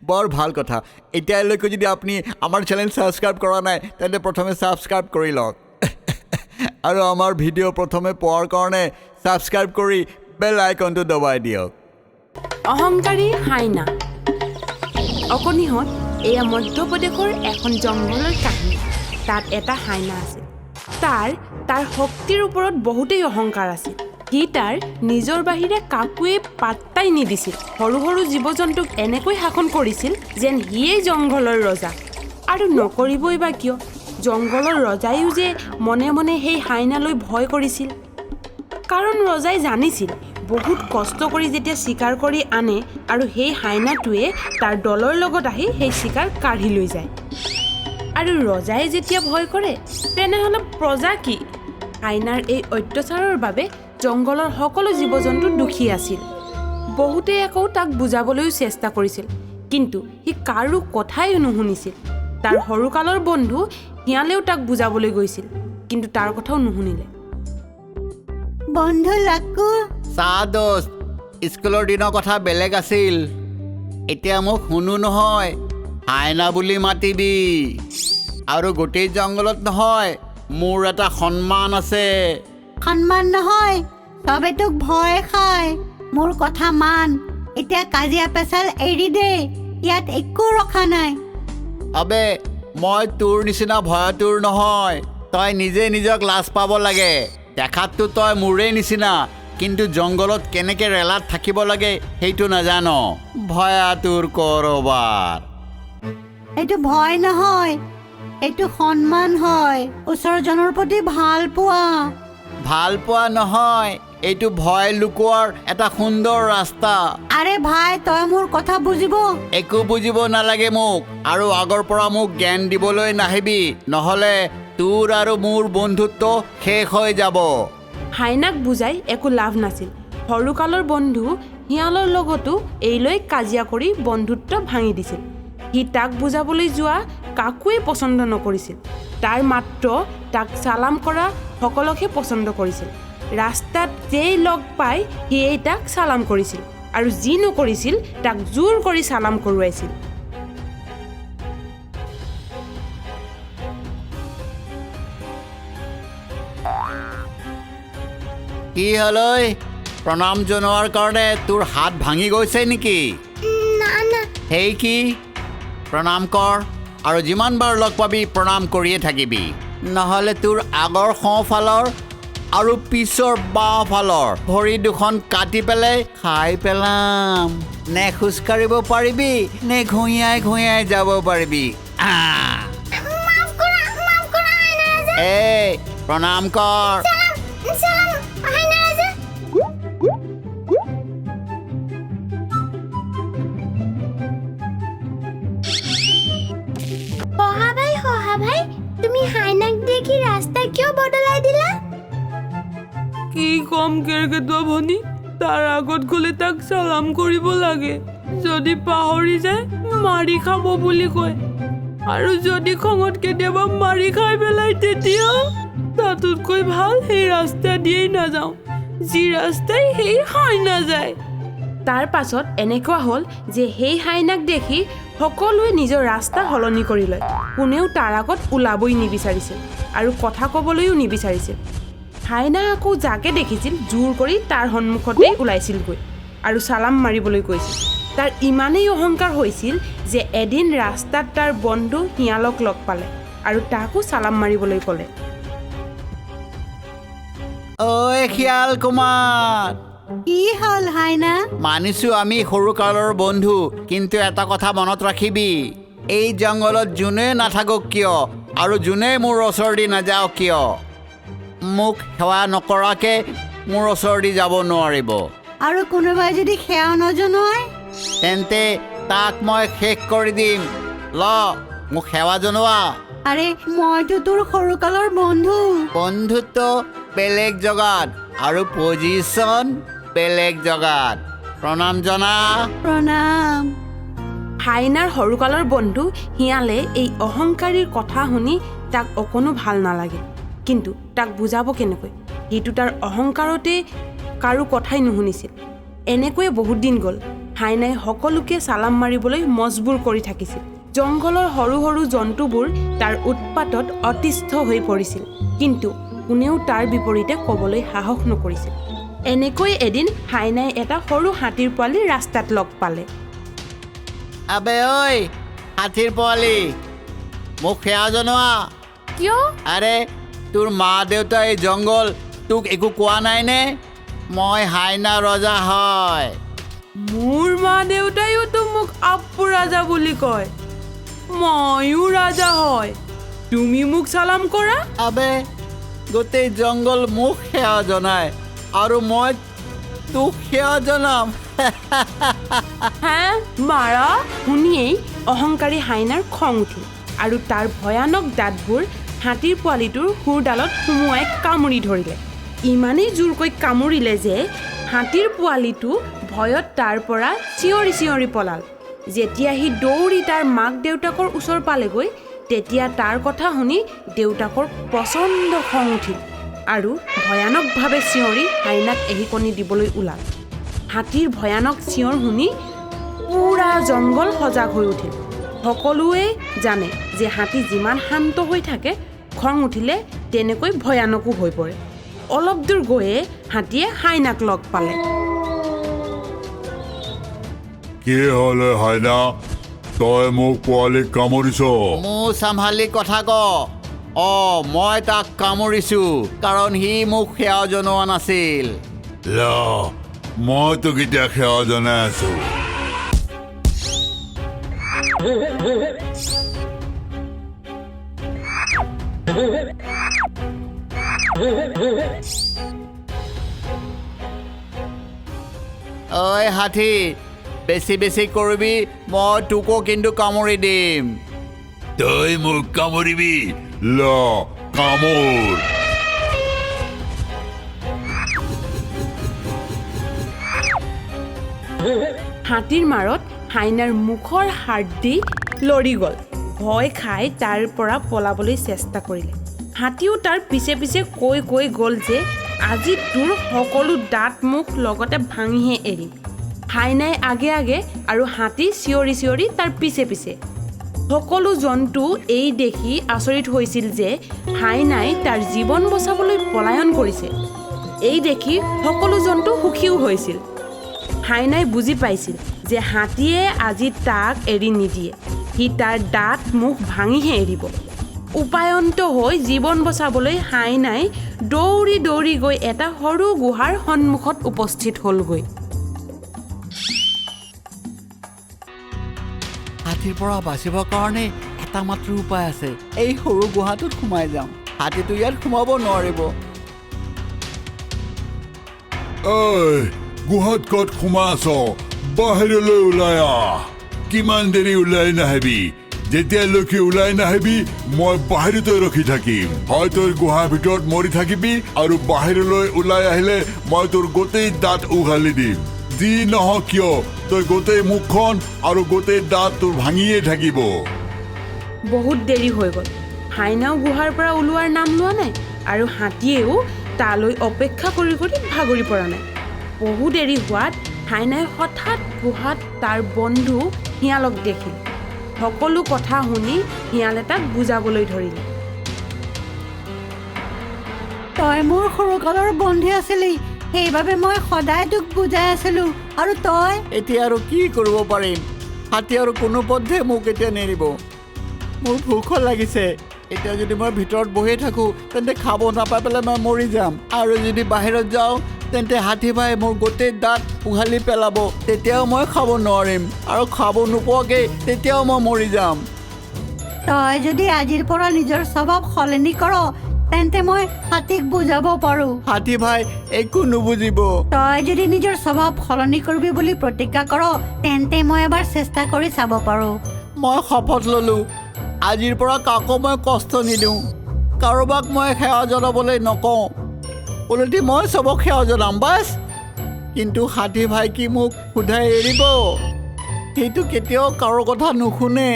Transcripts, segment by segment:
বৰ ভাল কথা এতিয়ালৈকে যদি আপুনি আমাৰ চেনেল ছাবস্ক্ৰাইব কৰা নাই তেন্তে প্ৰথমে ছাবস্ক্ৰাইব কৰি লওক আৰু আমাৰ ভিডিঅ' প্ৰথমে পোৱাৰ কাৰণে ছাবস্ক্ৰাইব কৰি বেল আইকনটো দবাই দিয়ক অহংকাৰী হাইনা অকণিহঁত এয়া মধ্যপ্ৰদেশৰ এখন জংঘলৰ কাহিনী তাত এটা হাইনা আছিল তাৰ শক্তিৰ ওপৰত বহুতেই অহংকাৰ আছিল সি তাৰ নিজৰ বাহিৰে কাকোৱে পাত্তাই নিদিছিল সৰু সৰু জীৱ জন্তুক এনেকৈ শাসন কৰিছিল যেন সিয়েই জংঘলৰ ৰজা আৰু নকৰিবই বা কিয় জংঘলৰ ৰজাইও যে মনে মনে সেই হাইনালৈ ভয় কৰিছিল কাৰণ ৰজাই জানিছিল বহুত কষ্ট কৰি যেতিয়া চিকাৰ কৰি আনে আৰু সেই হাইনাটোৱে তাৰ দলৰ লগত আহি সেই চিকাৰ কাঢ়ি লৈ যায় আৰু ৰজাই যেতিয়া ভয় কৰে তেনেহ'লে প্ৰজা কি হাইনাৰ এই অত্যাচাৰৰ বাবে জংঘলৰ সকলো জীৱ জন্তু দুখী আছিল বহুতে আকৌ তাক বুজাবলৈও চেষ্টা কৰিছিল কিন্তু সি কাৰো কথাই নুশুনিছিল তাৰ সৰুকালৰ বন্ধু শিয়ালেও তাক বুজাবলৈ গৈছিল কিন্তু তাৰ কথাও নুশুনিলে বন্ধু লাকু চা দোস্ত স্কুলৰ দিনৰ কথা বেলেগ আছিল এতিয়া মোক শুনো নহয় হাইনা বুলি মাতিবি আৰু গোটেই জংঘলত নহয় মোৰ এটা সন্মান আছে সন্মান নহয় চবে তোক ভয় খায় মোৰ কথা মান এতিয়া কাজিয়া পেচাল এৰি দে ইয়াত একো ৰখা নাই আবে মই তোৰ নিচিনা ভয়টোৰ নহয় তই নিজে নিজক লাজ পাব লাগে দেখাততো তই মোৰেই নিচিনা কিন্তু জংঘলত কেনেকৈ ৰেলাত থাকিব লাগে সেইটো নাজান ভয়াতুৰ কৰবাৰ এইটো ভয় নহয় এইটো সন্মান হয় ওচৰজনৰ প্ৰতি ভাল পোৱা নহয় এইটো ভয় লুকোৱাৰ এটা সুন্দৰ ৰাস্তা আৰে ভাই তই মোৰ কথা বুজিব একো বুজিব নালাগে মোক আৰু আগৰ পৰা মোক জ্ঞান দিবলৈ নাহিবি নহ'লে তোৰ আৰু মোৰ বন্ধুত্ব শেষ হৈ যাব হাইনাক বুজাই একো লাভ নাছিল সৰুকালৰ বন্ধু শিয়ালৰ লগতো এইলৈ কাজিয়া কৰি বন্ধুত্ব ভাঙি দিছিল সি তাক বুজাবলৈ যোৱা কাকোৱে পচন্দ নকৰিছিল তাৰ মাত্ৰ তাক চালাম কৰা সকলোকে পচন্দ কৰিছিল ৰাস্তাত যেই লগ পাই সিয়েই তাক চালাম কৰিছিল আৰু যি নকৰিছিল তাক জোৰ কৰি চালাম কৰোৱাইছিল কি হ'লৈ প্ৰণাম জনোৱাৰ কাৰণে তোৰ হাত ভাঙি গৈছে নেকি সেই কি প্ৰণাম কৰ আৰু যিমানবাৰ লগ পাবি প্ৰণাম কৰিয়ে থাকিবি নহ'লে তোৰ আগৰ সোঁফালৰ আৰু পিছৰ বাওঁফালৰ ভৰি দুখন কাটি পেলাই খাই পেলাম নে খোজকাঢ়িব পাৰিবি নে ঘূৰিয়াই যাব পাৰিবি এই প্ৰণাম কৰ ভাই তুমি হাইনাক দেখি ৰাস্তা কিয় বদলাই দিলা কি কম কেৰকেটুৱা ভনী তাৰ আগত গ'লে তাক চালাম কৰিব লাগে যদি পাহৰি যায় মাৰি খাব বুলি কয় আৰু যদি খঙত কেতিয়াবা মাৰি খাই পেলাই তেতিয়া তাতোতকৈ ভাল সেই ৰাস্তা দিয়েই নাযাওঁ যি ৰাস্তাই সেই হাইনা যায় তাৰ পাছত এনেকুৱা হ'ল যে সেই হাইনাক দেখি সকলোৱে নিজৰ ৰাস্তা সলনি কৰি লয় কোনেও তাৰ আগত ওলাবই নিবিচাৰিছিল আৰু কথা ক'বলৈও নিবিচাৰিছিল হাইনা আকৌ যাকে দেখিছিল জোৰ কৰি তাৰ সন্মুখতেই ওলাইছিলগৈ আৰু চালাম মাৰিবলৈ কৈছিল তাৰ ইমানেই অহংকাৰ হৈছিল যে এদিন ৰাস্তাত তাৰ বন্ধু শিয়ালক লগ পালে আৰু তাকো চালাম মাৰিবলৈ ক'লে ঐ শিয়াল কুমাৰ কি হ'ল হাইনা মানিছোঁ আমি সৰুকালৰ বন্ধু কিন্তু এটা কথা মনত ৰাখিবি এই জংঘলত যোনে নাথাকক কিয় আৰু যোনে মোৰ ওচৰেদি নাযাওক কিয় মোক সেৱা নকৰাকৈ মোৰ ওচৰেদি যাব নোৱাৰিব আৰু কোনোবাই যদি সেৱা নজনায় তেন্তে তাক মই শেষ কৰি দিম মোক সেৱা জনোৱা আৰে মইতো তোৰ সৰুকালৰ বন্ধুত্ব বেলেগ জগাত আৰু পজিশ্যন বেলেগ জগাত প্ৰণাম জনা প্ৰণাম হাইনাৰ সৰুকালৰ বন্ধু শিয়ালে এই অহংকাৰীৰ কথা শুনি তাক অকণো ভাল নালাগে কিন্তু তাক বুজাব কেনেকৈ সিটো তাৰ অহংকাৰতে কাৰো কথাই নুশুনিছিল এনেকৈয়ে বহুত দিন গ'ল হাইনাই সকলোকে চালাম মাৰিবলৈ মজবুৰ কৰি থাকিছিল। জংঘলৰ সৰু সৰু জন্তুবোৰ তাৰ উৎপাতত অতিষ্ঠ হৈ পৰিছিল, কিন্তু কোনেও তাৰ বিপৰীতে ক'বলৈ সাহস নকৰিছিল। এনেকৈ এদিন হাইনাই এটা সৰু হাতীৰ পোৱালি ৰাস্তাত লগ পালে। আবে ঐ হাতীৰ পোৱালি, মোক সেৱা জনোৱা। কিয়? আৰে তোৰ মা দেউতা এই জংঘল তোক একো কোৱা নাইনে? মই হাইনা ৰজা হয়। মোৰ মা দেউতাইওতো মোক আপু ৰাজা বুলি কয়। ময়ো ৰাজা হয়, তুমি মোক চালাম কৰা? আবে গোটেই জংঘল মোক সেৱা জনায় আৰু মই তোক সেৱা জনাম। হা মাৰা? শুনিয়েই অহংকাৰী হাইনাৰ খং উঠিল আৰু তাৰ ভয়ানক দাঁতবোৰ হাতীৰ পোৱালিটোৰ শুৰডালত সুমুৱাই কামুৰি ধৰিলে। ইমানেই জোৰকৈ কামুৰিলে যে হাতীৰ পোৱালিটো ভয়ত তাৰ পৰা চিঞৰি চিঞৰি পলাল। যেতিয়া সি দৌৰি তাৰ মাক দেউতাকৰ ওচৰ পালেগৈ, তেতিয়া তাৰ কথা শুনি দেউতাকৰ প্ৰচণ্ড খং উঠিল আৰু ভয়ানকভাৱে চিঞৰি হাইনাক এশিকণি দিবলৈ ওলাল। হাতীৰ ভয়ানক চিঞৰ শুনি পুৰা জংঘল সজাগ হৈ উঠিল। সকলোৱে জানে যে হাতী যিমান শান্ত হৈ থাকে, খং উঠিলে তেনেকৈ ভয়ানকো হৈ পৰে। অলপ দূৰ গৈয়ে হাতীয়ে হাইনাক লগ পালে। কি হলে হাইনা, তই মোক পোৱালিক কামুৰিছ? মোৰ চম্ভালি কথা ক। মই তাক কামুৰিছোঁ কাৰণ সি মোক সেৱা জনোৱা নাছিল। ল মই তোক এতিয়া সেৱা জনাই আছো। ঐ হাতী, বেছি বেছি কৰিবি মই তোকো কিন্তু কামুৰি দিম। তই মোক কামুৰিবি? ল কামোৰ। হাতীৰ মাৰত হাইনাৰ মুখৰ হাড়দি লৰি গ'ল। ভয় খাই তাৰ পৰা পলাবলৈ চেষ্টা কৰিলে। হাতীও তাৰ পিছে পিছে কৈ কৈ গ'ল যে আজি তোৰ সকলো দাঁত মুখ লগতে ভাঙিহে এৰিম। হাইনাই আগে আগে আৰু হাতী চিঞৰি চিঞৰি তাৰ পিছে পিছে। সকলো জন্তু এই দেখি আচৰিত হৈছিল যে হাইনাই তাৰ জীৱন বচাবলৈ পলায়ন কৰিছে। এই দেখি সকলো জন্তু সুখীও হৈছিল। হাইনাই বুজি পাইছিল যে হাতীয়ে আজি তাক এৰি নিদিয়ে, সি তাৰ দাঁত মুখ ভাঙিহে এৰিব। উপায়ন্ত হৈ জীৱন বচাবলৈ হাইনাই দৌৰি দৌৰি গৈ এটা সৰু গুহাৰ সন্মুখত উপস্থিত হ'লগৈ। হাতীৰ পৰা বাচিবৰ কাৰণে এটা মাত্ৰ উপায় আছে, এই সৰু গুহাটোত সোমাই যাওঁ। হাতীটো ইয়াত সোমাব নোৱাৰিব। ঐ গুহাত ক'ত সোমাইছ? বাহিৰলৈ ওলাই আহ। কিমান দেৰি ওলাই নাহিবি? যেতিয়ালৈকে ওলাই নাহিবি মই বাহিৰতে ৰখি থাকিম। হয় তই গুহাৰ ভিতৰত মৰি থাকিবি আৰু বাহিৰলৈ ওলাই আহিলে মই তোৰ গোটেই দাঁত উঘালি দিম। যি নহওক কিয় তই গোটেই মুখখন আৰু গোটেই দাঁত তোৰ ভাঙিয়ে থাকিব। বহুত দেৰি হৈ গ'ল। হাইনাও গুহাৰ পৰা ওলোৱাৰ নাম লোৱা নাই আৰু হাতীয়েও তালৈ অপেক্ষা কৰি কৰি ভাগৰি পৰা নাই। বহু দেৰি হোৱাত হাইনাই হঠাৎ গুহাত তাৰ বন্ধু শিয়ালক দেখিল। সকলো কথা শুনি শিয়ালে তাক বুজাবলৈ ধৰিলে। তই মোৰ সৰুকালৰ বন্ধু আছিলি, সেইবাবে মই সদায় তোক বুজাই আছিলো। আৰু তই? এতিয়া আৰু কি কৰিব পাৰিম? হাতী আৰু কোনোপধ্যে মোক এতিয়া নেৰিব। মোৰ ভোকো লাগিছে। এতিয়া যদি মই ভিতৰত বহি থাকোঁ তেন্তে খাব নাপাই পেলাই মই মৰি যাম। আৰু যদি বাহিৰত যাওঁ তেন্তে হাতী ভাই মোৰ গোটেই দাঁত উঘালি পেলাব। তেতিয়াও মই খাব নোৱাৰিম আৰু খাব নোপোৱাকৈ তেতিয়াও মই মৰি যাম। তই যদি আজিৰ পৰা নিজৰ স্বভাৱ সলনি কৰ তেন্তে মই হাতীক বুজাব পাৰোঁ। হাতী ভাই একো নুবুজিব। তই যদি নিজৰ স্বভাৱ সলনি কৰিবি বুলি প্ৰতিজ্ঞা কৰ তেন্তে মই এবাৰ চেষ্টা কৰি চাব পাৰোঁ। মই শপত ল'লোঁ, আজিৰ পৰা কাকো মই কষ্ট নিদিওঁ, কাৰোবাক মই সেৱা জনাবলৈ নকওঁ। ওলটি মই চবক সেৱা জনাম বাছ। কিন্তু হাতী ভাই কি মোক সোধাই এৰিব? সেইটো কেতিয়াও কাৰো কথা নুশুনে।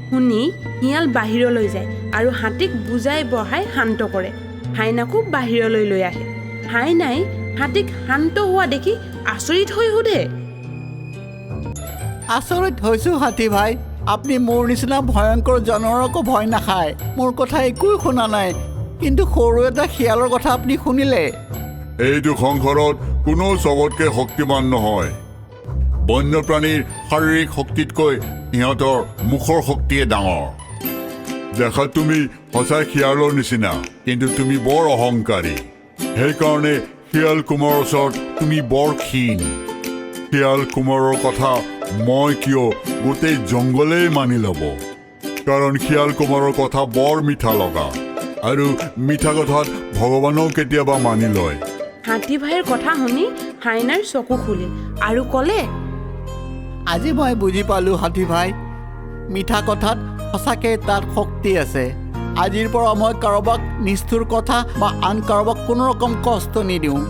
শুনি শিয়াল বাহিৰলৈ যায় আৰু হাতীক বুজাই বঢ়াই শান্ত কৰে। হাইনাকো বাহিৰলৈ লৈ আহে। হাইনাই হাতীক শান্ত হোৱা দেখি আচৰিত হৈ সোধে, আচৰিত হৈছোঁ হাতী ভাই, আপুনি মোৰ নিচিনা ভয়ংকৰ জানোৱাৰকো ভয় নাখায়। মোৰ কথা একোৱে শুনা নাই, কিন্তু সৰু এটা শিয়ালৰ কথা আপুনি শুনিলে। এইটো সংসাৰত কোনো চবতকৈ শক্তিমান নহয়। বন্যপ্ৰাণীৰ শাৰীৰিক শক্তিতকৈ সিহঁতৰ মুখৰ শক্তিয়ে ডাঙৰ। দেখাত তুমি সঁচাই শিয়ালৰ নিচিনা, কিন্তু তুমি বৰ অহংকাৰী। সেইকাৰণে শিয়াল কুমাৰৰ ওচৰত তুমি বৰ ক্ষীণ। শিয়াল কুমাৰৰ কথা মই কিয় গোটেই জংঘলেই মানি ল'ব, কাৰণ শিয়াল কুমাৰৰ কথা বৰ মিঠা লগা, আৰু মিঠা কথাত ভগৱানেও কেতিয়াবা মানি লয়। হাতী ভাইৰ কথা শুনি হাইনাৰ চকু খুলিল আৰু ক'লে, আজি মই বুজি পালোঁ হাতী ভাই, মিঠা কথাত সঁচাকৈ তাত শক্তি আছে। আজিৰ পৰা মই কাৰোবাক নিষ্ঠুৰ কথা বা আন কাৰোবাক কোনো ৰকম কষ্ট নিদিওঁ।